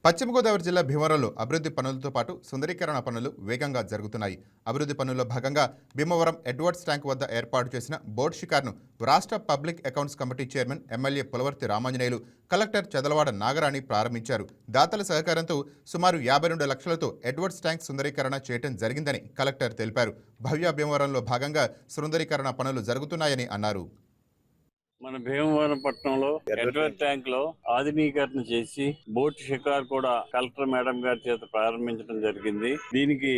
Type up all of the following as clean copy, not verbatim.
పశ్చిమ గోదావరి జిల్లా భీమవరంలో అభివృద్ధి పనులతో పాటు సుందరీకరణ పనులు వేగంగా జరుగుతున్నాయి. అభివృద్ధి పనుల్లో భాగంగా భీమవరం ఎడ్వర్డ్స్ ట్యాంక్ వద్ద ఏర్పాటు చేసిన బోట్ షికార్ను రాష్ట్ర public accounts committee chairman MLA Pulavarthi Ramanjaneyulu, collector Chadalavada Nagarani ప్రారంభించారు. దాతల సహకారంతో సుమారు 52 లక్షలతో ఎడ్వర్డ్స్ ట్యాంక్ సుందరీకరణ చేయడం జరిగిందని కలెక్టర్ తెలిపారు. భవ్య భీమవరంలో భాగంగా సుందరీకరణ పనులు జరుగుతున్నాయని అన్నారు. మన భీమవరం పట్టణంలో ఎడ్వర్డ్ ట్యాంక్ లో ఆధునీకరణ చేసి బోట్ షికార్ కూడా కలెక్టర్ మేడం గారి చేత ప్రారంభించడం జరిగింది. దీనికి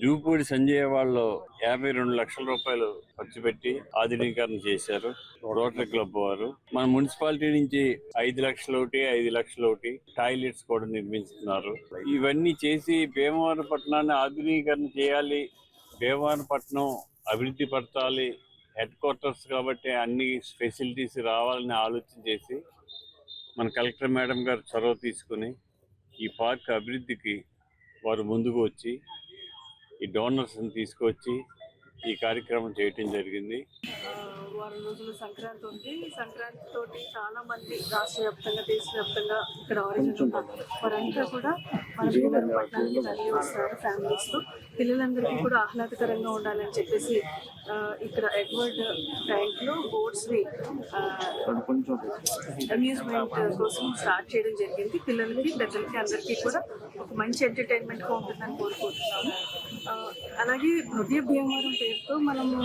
జూపూడి సంజయ్ వాళ్ళు 52 లక్షల రూపాయలు ఖర్చు పెట్టి ఆధునీకరణ చేశారు. రోటరీ క్లబ్ వారు మన మున్సిపాలిటీ నుంచి 5 లక్షలు ఒకటి 5 లక్షలు ఒకటి టాయిలెట్స్ కూడా నిర్మిస్తున్నారు. ఇవన్నీ చేసి భీమవరం పట్టణాన్ని ఆధునీకరణ చేయాలి, భీమవరం పట్టణం అభివృద్ధి పరచాలి, హెడ్ క్వార్టర్స్ కాబట్టి అన్ని ఫెసిలిటీస్ రావాలని ఆలోచన చేసి మన కలెక్టర్ మేడం గారు చొరవ తీసుకుని ఈ పార్క్ అభివృద్ధికి వారు ముందుకు వచ్చి ఈ డోనర్స్ని తీసుకొచ్చి ఈ కార్యక్రమం చేయటం జరిగింది. వారం రోజులు సంక్రాంతి ఉంది. సంక్రాంతి తోటి చాలా మంది రాష్ట్ర వ్యాప్తంగా, దేశవ్యాప్తంగా ఇక్కడ ఆరిజిన్ ఉన్నారు. వారంతా కూడా మన భీమవరం పట్టణానికి తరలి వస్తారు ఫ్యామిలీస్తో. పిల్లలందరికీ కూడా ఆహ్లాదకరంగా ఉండాలని చెప్పేసి ఇక్కడ ఎడ్వర్డ్ ట్యాంక్లో బోట్స్ని అమ్యూజ్మెంట్ కోసం స్టార్ట్ చేయడం జరిగింది. పిల్లలకి, పెద్దలకి అందరికీ కూడా ఒక మంచి ఎంటర్టైన్మెంట్గా ఉంటుందని కోరుకుంటున్నాము. అలాగే భవ్య భీమవరం పేరుతో మనము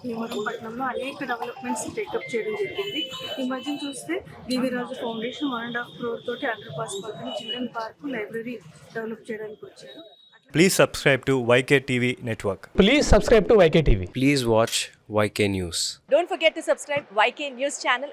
భీమవరం పట్టణంలో అనేక డెవలప్మెంట్స్ టేకప్ చేయడం జరిగింది. ఈ మధ్య చూస్తే డివి రాజు ఫౌండేషన్ 1.5 crore తోటి అండర్ పాస్ పక్కన చిల్డ్రన్ పార్క్, లైబ్రరీ డెవలప్ చేయడానికి వచ్చారు. Please subscribe to YK TV Network. Please subscribe to YK TV. Please watch YK News. Don't forget to subscribe YK News channel